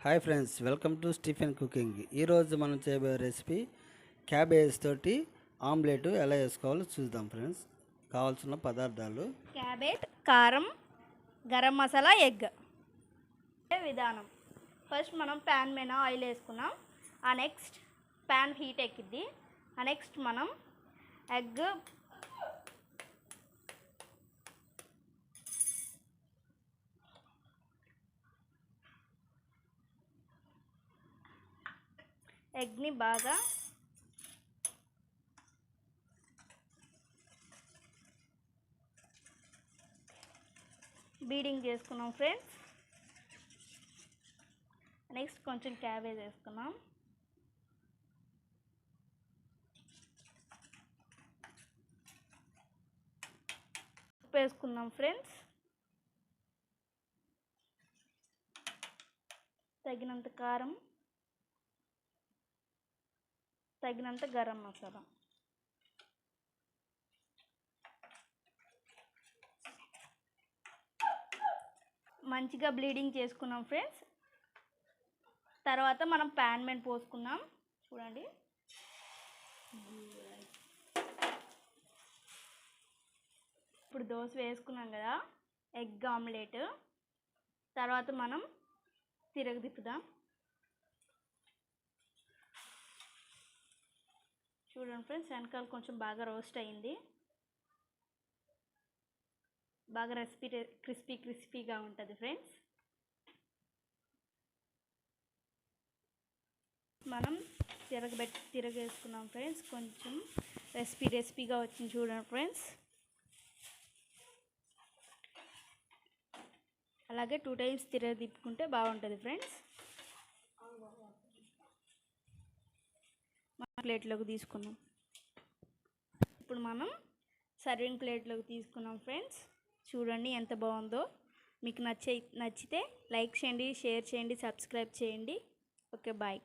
Hi friends, welcome to Stephen cooking. ఈరోజు మనం చేయబోయే రెసిపీ క్యాబేజ్ తోటి ఆమ్లెట్ ఎలా వేసుకోవాలో చూద్దాం ఫ్రెండ్స్. కావాల్సిన పదార్థాలు: క్యాబేజ్, కారం, గరం మసాలా, ఎగ్. విధానం: ఫస్ట్ మనం ప్యాన్ మీద ఆయిల్ వేసుకున్నాం. ఆ నెక్స్ట్ ప్యాన్ హీట్ ఎక్కిద్ది. ఆ నెక్స్ట్ మనం ఎగ్ని బాగా బీడింగ్ చేసుకున్నాం ఫ్రెండ్స్. నెక్స్ట్ కొంచెం క్యాబేజ్ వేసుకున్నాం. ఉప్పు వేసుకుందాం ఫ్రెండ్స్. తగినంత కారం, తగినంత గరం మసాలా. మంచిగా బ్లీడింగ్ చేసుకున్నాం ఫ్రెండ్స్. తర్వాత మనం ప్యాన్ మీద పోసుకున్నాం. చూడండి, ఇప్పుడు దోశ వేసుకున్నాం కదా, ఎగ్ ఆమ్లెట్. తర్వాత మనం తిరగదిప్పుదాం. చూడండి ఫ్రెండ్స్, వెనకాల కొంచెం బాగా రోస్ట్ అయింది. బాగా క్రిస్పీగా ఉంటుంది ఫ్రెండ్స్. మనం తిరగేసుకున్నాం ఫ్రెండ్స్. కొంచెం రెసిపీగా వచ్చింది చూడండి ఫ్రెండ్స్. అలాగే 2 టైమ్స్ తిప్పుకుంటే బాగుంటుంది ఫ్రెండ్స్. ప్లేట్లోకి తీసుకున్నాం. ఇప్పుడు మనం సర్వింగ్ ప్లేట్లోకి తీసుకున్నాం ఫ్రెండ్స్. చూడండి ఎంత బాగుందో. మీకు నచ్చితే లైక్ చేయండి, షేర్ చేయండి, సబ్స్క్రైబ్ చేయండి. Okay, bye.